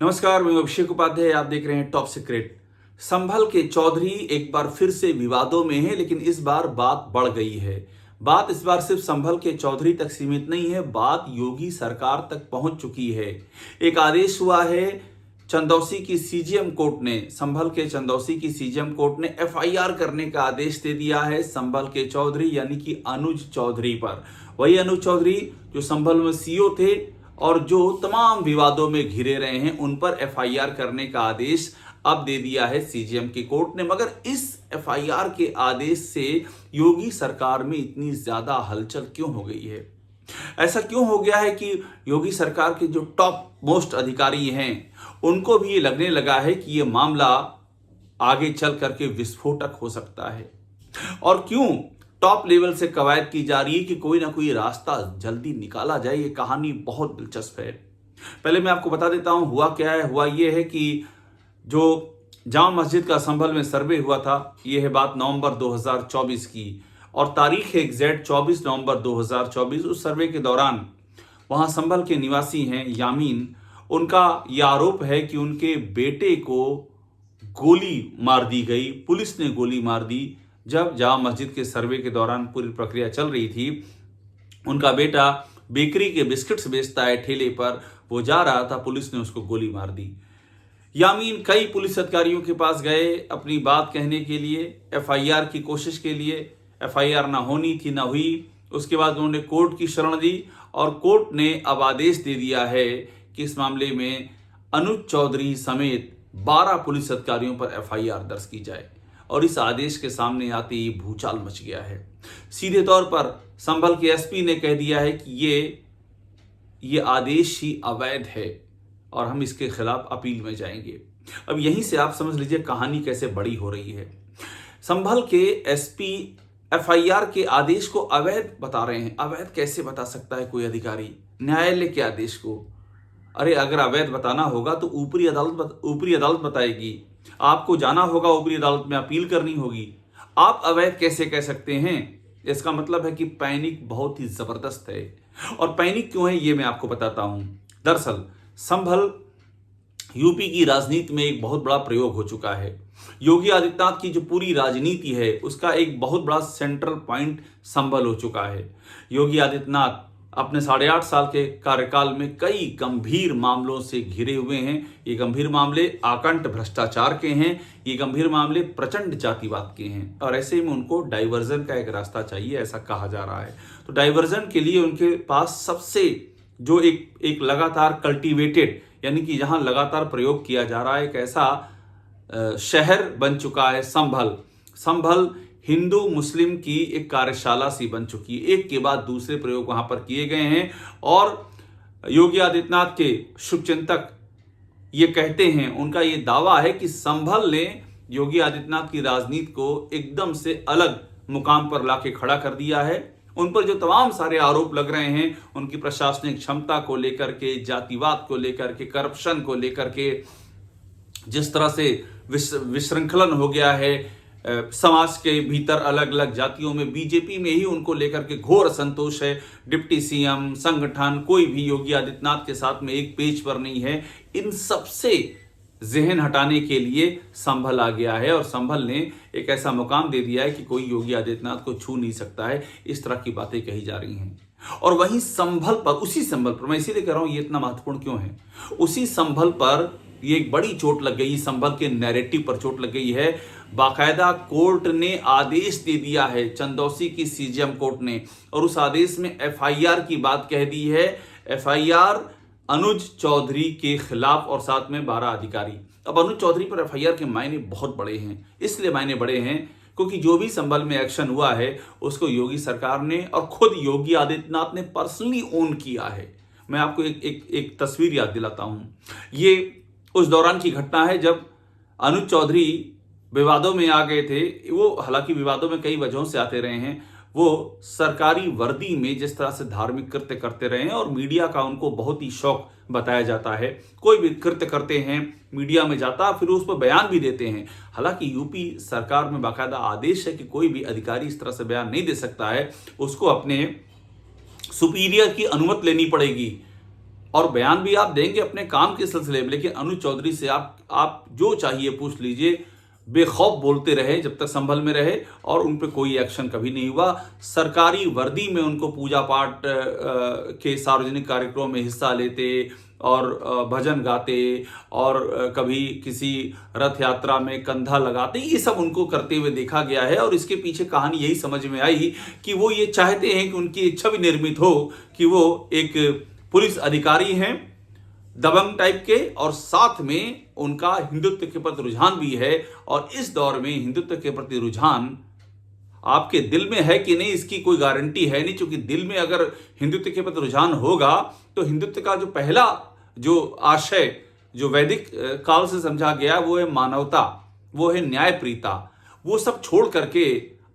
नमस्कार, मैं अभिषेक उपाध्याय। आप देख रहे हैं टॉप सीक्रेट। संभल के चौधरी एक बार फिर से विवादों में है, लेकिन इस बार बात बढ़ गई है। बात इस बार सिर्फ संभल के चौधरी तक सीमित नहीं है, बात योगी सरकार तक पहुंच चुकी है। एक आदेश हुआ है चंदौसी की सीजेएम कोर्ट ने, संभल के चंदौसी की सीजेएम कोर्ट ने एफआईआर करने का आदेश दे दिया है संभल के चौधरी यानी कि अनुज चौधरी पर। वही अनुज चौधरी जो संभल में सीओ थे और जो तमाम विवादों में घिरे रहे हैं, उन पर एफआईआर करने का आदेश अब दे दिया है सीजेएम की कोर्ट ने। मगर इस एफआईआर के आदेश से योगी सरकार में इतनी ज्यादा हलचल क्यों हो गई है? ऐसा क्यों हो गया है कि योगी सरकार के जो टॉप मोस्ट अधिकारी हैं, उनको भी ये लगने लगा है कि ये मामला आगे चल करके विस्फोटक हो सकता है? और क्यों टॉप लेवल से कवायद की जा रही है कि कोई ना कोई रास्ता जल्दी निकाला जाए? ये कहानी बहुत दिलचस्प है। पहले मैं आपको बता देता हूं हुआ क्या है। हुआ ये है कि जो जामा मस्जिद का संभल में सर्वे हुआ था, ये है बात नवंबर 2024 की, और तारीख है एग्जैक्ट 24 नवंबर 2024। उस सर्वे के दौरान वहां संभल के निवासी हैं यामीन, उनका यह आरोप है कि उनके बेटे को गोली मार दी गई, पुलिस ने गोली मार दी। जब जामा मस्जिद के सर्वे के दौरान पूरी प्रक्रिया चल रही थी, उनका बेटा बेकरी के बिस्किट्स बेचता है ठेले पर, वो जा रहा था, पुलिस ने उसको गोली मार दी। यामीन कई पुलिस अधिकारियों के पास गए अपनी बात कहने के लिए, एफआईआर की कोशिश के लिए। एफआईआर ना होनी थी, ना हुई। उसके बाद उन्होंने कोर्ट की शरण दी और कोर्ट ने अब आदेश दे दिया है कि इस मामले में अनुज चौधरी समेत 12 पुलिस अधिकारियों पर एफआईआर दर्ज की जाए। और इस आदेश के सामने आते ही भूचाल मच गया है। सीधे तौर पर संभल के एसपी ने कह दिया है कि ये आदेश ही अवैध है और हम इसके खिलाफ अपील में जाएंगे। अब यहीं से आप समझ लीजिए कहानी कैसे बड़ी हो रही है। संभल के एसपी एफआईआर के आदेश को अवैध बता रहे हैं। अवैध कैसे बता सकता है कोई अधिकारी न्यायालय के आदेश को? अरे अगर अवैध बताना होगा तो ऊपरी अदालत बताएगी। आपको जाना होगा ऊपरी अदालत में, अपील करनी होगी। आप अवैध कैसे कह सकते हैं? इसका मतलब है कि पैनिक बहुत ही जबरदस्त है। और पैनिक क्यों है ये मैं आपको बताता हूं। दरअसल संभल यूपी की राजनीति में एक बहुत बड़ा प्रयोग हो चुका है। योगी आदित्यनाथ की जो पूरी राजनीति है उसका एक बहुत बड़ा सेंट्रल पॉइंट संभल हो चुका है। योगी आदित्यनाथ अपने 8.5 साल के कार्यकाल में कई गंभीर मामलों से घिरे हुए हैं। ये गंभीर मामले आकंठ भ्रष्टाचार के हैं, ये गंभीर मामले प्रचंड जातिवाद के हैं, और ऐसे में उनको डाइवर्जन का एक रास्ता चाहिए, ऐसा कहा जा रहा है। तो डाइवर्जन के लिए उनके पास सबसे जो एक लगातार कल्टीवेटेड यानी कि जहां लगातार प्रयोग किया जा रहा है, एक ऐसा शहर बन चुका है संभल हिंदू मुस्लिम की एक कार्यशाला सी बन चुकी है। एक के बाद दूसरे प्रयोग वहां पर किए गए हैं और योगी आदित्यनाथ के शुभचिंतक ये कहते हैं, उनका ये दावा है कि संभल ने योगी आदित्यनाथ की राजनीति को एकदम से अलग मुकाम पर लाके खड़ा कर दिया है। उन पर जो तमाम सारे आरोप लग रहे हैं, उनकी प्रशासनिक क्षमता को लेकर के, जातिवाद को लेकर के, करप्शन को लेकर के, जिस तरह से विशृंखलन हो गया है समाज के भीतर अलग अलग जातियों में, बीजेपी में ही उनको लेकर के घोर असंतोष है। डिप्टी सीएम, संगठन, कोई भी योगी आदित्यनाथ के साथ में एक पेज पर नहीं है। इन सबसे जहन हटाने के लिए संभल आ गया है और संभल ने एक ऐसा मुकाम दे दिया है कि कोई योगी आदित्यनाथ को छू नहीं सकता है। इस तरह की बातें कही जा रही हैं। और वहीं उसी संभल पर मैं इसीलिए कह रहा हूं ये इतना महत्वपूर्ण क्यों है, उसी संभल पर ये एक बड़ी चोट लग गई, संभल के नैरेटिव पर चोट लग गई है। बाकायदा कोर्ट ने आदेश दे दिया है, चंदौसी की सीजेएम कोर्ट ने, और उस आदेश में एफआईआर की बात कह दी है। एफआईआर अनुज चौधरी के खिलाफ और साथ में 12 अधिकारी। अब अनुज चौधरी पर एफआईआर के मायने बहुत बड़े हैं। इसलिए मायने बड़े हैं क्योंकि जो भी संभल में एक्शन हुआ है उसको योगी सरकार ने और खुद योगी आदित्यनाथ ने पर्सनली ओन किया है। मैं आपको एक तस्वीर याद दिलाता हूं। ये उस दौरान की घटना है जब अनुज चौधरी विवादों में आ गए थे। वो हालांकि विवादों में कई वजहों से आते रहे हैं। वो सरकारी वर्दी में जिस तरह से धार्मिक कृत्य करते रहे हैं और मीडिया का उनको बहुत ही शौक बताया जाता है। कोई भी कृत्य करते हैं मीडिया में जाता, फिर उस पर बयान भी देते हैं। हालांकि यूपी सरकार में बाकायदा आदेश है कि कोई भी अधिकारी इस तरह से बयान नहीं दे सकता है, उसको अपने सुपीरियर की अनुमति लेनी पड़ेगी। और बयान भी आप देंगे अपने काम के सिलसिले में, लेकिन अनुज चौधरी से आप जो चाहिए पूछ लीजिए, बेखौफ बोलते रहे जब तक संभल में रहे और उन पे कोई एक्शन कभी नहीं हुआ। सरकारी वर्दी में उनको पूजा पाठ के सार्वजनिक कार्यक्रमों में हिस्सा लेते और भजन गाते और कभी किसी रथ यात्रा में कंधा लगाते, ये सब उनको करते हुए देखा गया है। और इसके पीछे कहानी यही समझ में आई कि वो ये चाहते हैं कि उनकी इच्छा भी निर्मित हो कि वो एक पुलिस अधिकारी हैं दबंग टाइप के, और साथ में उनका हिंदुत्व के प्रति रुझान भी है। और इस दौर में हिंदुत्व के प्रति रुझान आपके दिल में है कि नहीं, इसकी कोई गारंटी है नहीं, क्योंकि दिल में अगर हिंदुत्व के प्रति रुझान होगा तो हिंदुत्व का जो पहला जो आशय जो वैदिक काल से समझा गया वो है मानवता, वो है न्यायप्रियता। वो सब छोड़ करके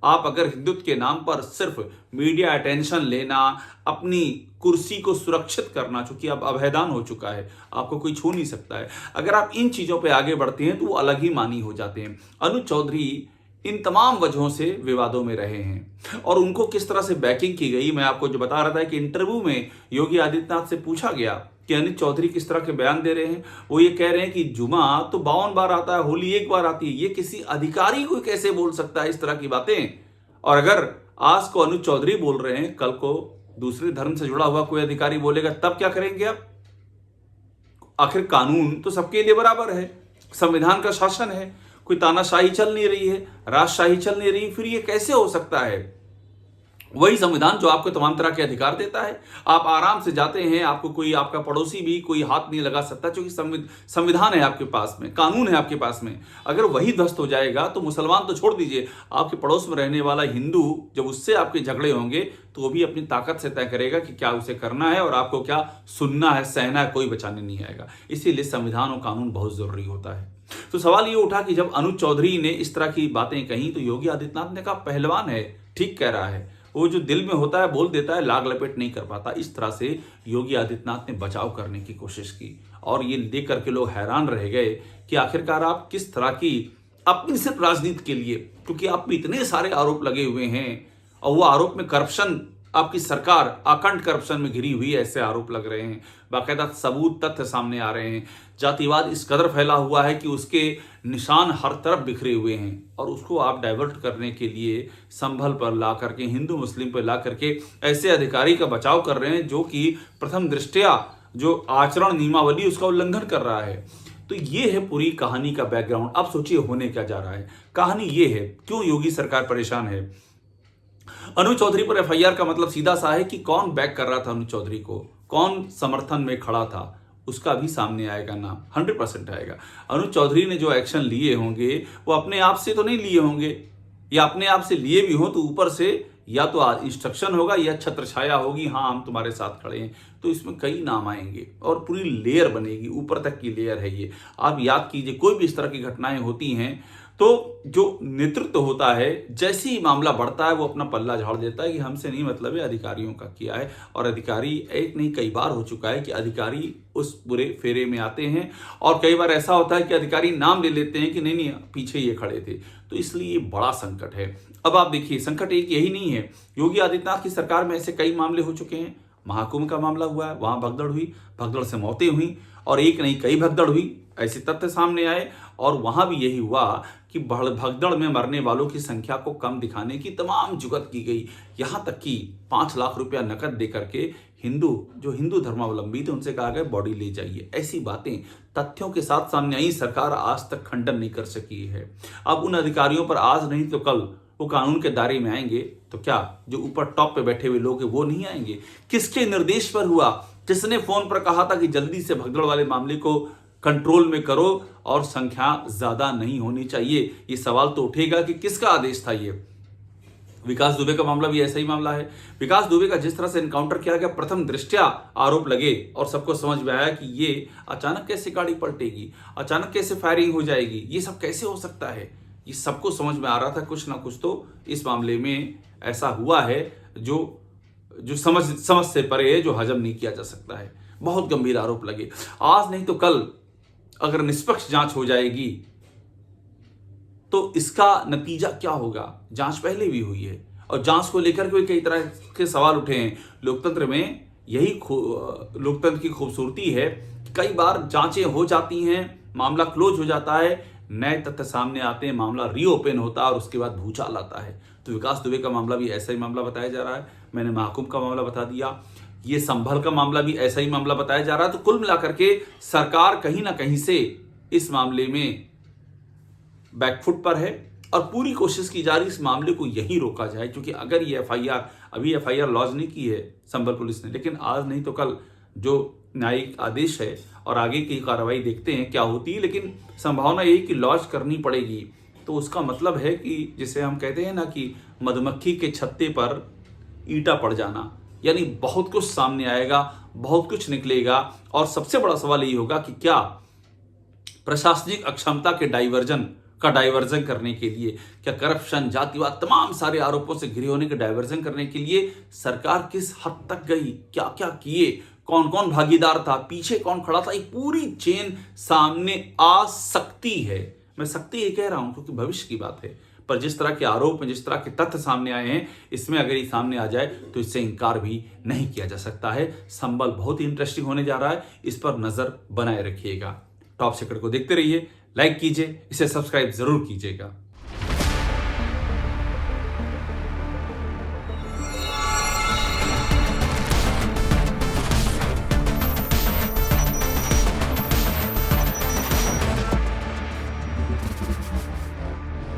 आप अगर हिंदुत्व के नाम पर सिर्फ मीडिया अटेंशन लेना, अपनी कुर्सी को सुरक्षित करना, चूंकि अब अभयदान हो चुका है, आपको कोई छू नहीं सकता है, अगर आप इन चीजों पे आगे बढ़ते हैं तो वो अलग ही मानी हो जाते हैं। अनुज चौधरी इन तमाम वजहों से विवादों में रहे हैं और उनको किस तरह से बैकिंग की गई, मैं आपको जो बता रहा था कि इंटरव्यू में योगी आदित्यनाथ से पूछा गया कि अनुज चौधरी किस तरह के बयान दे रहे हैं। वो ये कह रहे हैं कि जुमा तो 52 बार आता है, होली 1 बार आती है, ये किसी अधिकारी को कैसे बोल सकता है इस तरह की बातें। और अगर आज को अनुज चौधरी बोल रहे हैं, कल को दूसरे धर्म से जुड़ा हुआ कोई अधिकारी बोलेगा, तब क्या करेंगे आप? आखिर कानून तो सबके लिए बराबर है, संविधान का शासन है, कोई तानाशाही चल नहीं रही है, राजशाही चल नहीं रही, फिर ये कैसे हो सकता है? वही संविधान जो आपको तमाम तरह के अधिकार देता है, आप आराम से जाते हैं, आपको कोई आपका पड़ोसी भी कोई हाथ नहीं लगा सकता, क्योंकि संविधान है आपके पास में, कानून है आपके पास में। अगर वही ध्वस्त हो जाएगा तो मुसलमान तो छोड़ दीजिए, आपके पड़ोस में रहने वाला हिंदू जब उससे आपके झगड़े होंगे तो वो भी अपनी ताकत से तय करेगा कि क्या उसे करना है और आपको क्या सुनना है, सहना है, कोई बचाने नहीं आएगा। इसीलिए संविधान और कानून बहुत जरूरी होता है। तो सवाल ये उठा कि जब अनुज चौधरी ने इस तरह की बातें कही तो योगी आदित्यनाथ ने कहा पहलवान है, ठीक कह रहा है, वो जो दिल में होता है बोल देता है, लाग लपेट नहीं कर पाता। इस तरह से योगी आदित्यनाथ ने बचाव करने की कोशिश की और ये देख करके लोग हैरान रह गए कि आखिरकार आप किस तरह की अपनी सिर्फ राजनीति के लिए, क्योंकि आप पे इतने सारे आरोप लगे हुए हैं और वो आरोप में करप्शन, आपकी सरकार अखंड करप्शन में घिरी हुई है, ऐसे आरोप लग रहे हैं, बाकायदा सबूत तथ्य सामने आ रहे हैं। जातिवाद इस कदर फैला हुआ है कि उसके निशान हर तरफ बिखरे हुए हैं और उसको आप डाइवर्ट करने के लिए संभल पर ला करके, हिंदू मुस्लिम पर ला करके ऐसे अधिकारी का बचाव कर रहे हैं जो कि प्रथम दृष्टया जो आचरण नियमावली उसका उल्लंघन कर रहा है। तो ये है पूरी कहानी का बैकग्राउंड। अब सोचिए होने क्या जा रहा है। कहानी ये है, क्यों योगी सरकार परेशान है। अनुज चौधरी पर एफआईआर का मतलब सीधा सा है कि कौन बैक कर रहा था अनुज चौधरी को, कौन समर्थन में खड़ा था, उसका भी सामने आएगा नाम, 100% आएगा। अनुज चौधरी ने जो एक्शन लिए होंगे वो अपने आप से तो नहीं लिए होंगे, या अपने आप से लिए भी हो तो ऊपर से या तो इंस्ट्रक्शन होगा या छत्र छाया होगी, हाँ हम तुम्हारे साथ खड़े हैं, तो इसमें कई नाम आएंगे और पूरी लेयर बनेगी, ऊपर तक की लेयर है ये। आप याद कीजिए कोई भी इस तरह की घटनाएं होती हैं तो जो नेतृत्व होता है, जैसे ही मामला बढ़ता है वो अपना पल्ला झाड़ देता है कि हमसे नहीं मतलब है, अधिकारियों का किया है। और अधिकारी एक नहीं कई बार हो चुका है कि अधिकारी उस बुरे फेरे में आते हैं और कई बार ऐसा होता है कि अधिकारी नाम ले लेते हैं कि नहीं नहीं पीछे ये खड़े थे। तो इसलिए ये बड़ा संकट है। अब आप देखिए संकट एक यही नहीं है, योगी आदित्यनाथ की सरकार में ऐसे कई मामले हो चुके हैं। महाकुंभ का मामला हुआ है, वहां भगदड़ हुई, भगदड़ से मौतें हुई और एक नहीं कई भगदड़ हुई, ऐसे तथ्य सामने आए और वहां भी यही हुआ कि भगदड़ में मरने वालों की संख्या को कम दिखाने की तमाम जुगत की गई। यहां तक कि 5 लाख रुपया नकद दे करके हिंदू धर्मावलंबी थे उनसे कहा गया बॉडी ले जाइए। ऐसी बातें तथ्यों के साथ सामने आई, सरकार आज तक खंडन नहीं कर सकी है। अब उन अधिकारियों पर आज नहीं तो कल वो कानून के दायरे में आएंगे, तो क्या जो ऊपर टॉप पे बैठे हुए लोग हैं वो नहीं आएंगे? किसके निर्देश पर हुआ? जिसने फोन पर कहा था कि जल्दी से भगदड़ वाले मामले को कंट्रोल में करो और संख्या ज्यादा नहीं होनी चाहिए? ये सवाल तो उठेगा कि किसका आदेश था ये। विकास दुबे का मामला भी ऐसा ही मामला है। विकास दुबे का जिस तरह से एनकाउंटर किया गया, प्रथम दृष्टया आरोप लगे और सबको समझ में आया कि ये अचानक कैसे गाड़ी पलटेगी, अचानक कैसे फायरिंग हो जाएगी, ये सब कैसे हो सकता है, ये सबको समझ में आ रहा था। कुछ ना कुछ तो इस मामले में ऐसा हुआ है जो समझ से परे है, जो हजम नहीं किया जा सकता है। बहुत गंभीर आरोप लगे। आज नहीं तो कल अगर निष्पक्ष जांच हो जाएगी तो इसका नतीजा क्या होगा? जांच पहले भी हुई है और जांच को लेकर के कई तरह के सवाल उठे हैं। लोकतंत्र में यही लोकतंत्र की खूबसूरती है। कई बार जांचें हो जाती हैं, मामला क्लोज हो जाता है, नए तथ्य सामने आते हैं, मामला रीओपन होता है और उसके बाद भूचाल आता है। तो विकास दुबे का मामला भी ऐसा ही मामला बताया जा रहा है। मैंने महाकुंभ का मामला बता दिया, ये संभल का मामला भी ऐसा ही मामला बताया जा रहा है। तो कुल मिलाकर के सरकार कहीं ना कहीं से इस मामले में बैकफुट पर है और पूरी कोशिश की जा रही इस मामले को यहीं रोका जाए, क्योंकि अगर ये एफआईआर लॉन्च नहीं की है संभल पुलिस ने, लेकिन आज नहीं तो कल जो न्यायिक आदेश है और आगे की कार्रवाई देखते हैं क्या होती है, लेकिन संभावना यही कि लॉन्च करनी पड़ेगी। तो उसका मतलब है कि जिसे हम कहते हैं ना कि मधुमक्खी के छत्ते पर ईंटा पड़ जाना, यानी बहुत कुछ सामने आएगा, बहुत कुछ निकलेगा। और सबसे बड़ा सवाल यही होगा कि क्या प्रशासनिक अक्षमता के डाइवर्जन करने के लिए, क्या करप्शन, जातिवाद, तमाम सारे आरोपों से घिरे होने के डाइवर्जन करने के लिए सरकार किस हद तक गई, क्या क्या किए, कौन कौन भागीदार था, पीछे कौन खड़ा था, एक पूरी चेन सामने आ सकती है। मैं सकती ये कह रहा हूं क्योंकि भविष्य की बात है, पर जिस तरह के आरोप, जिस तरह के तथ्य सामने आए हैं, इसमें अगर ये सामने आ जाए तो इससे इनकार भी नहीं किया जा सकता है। संभल बहुत ही इंटरेस्टिंग होने जा रहा है, इस पर नजर बनाए रखिएगा। टॉप सीक्रेट को देखते रहिए, लाइक कीजिए, इसे सब्सक्राइब जरूर कीजिएगा।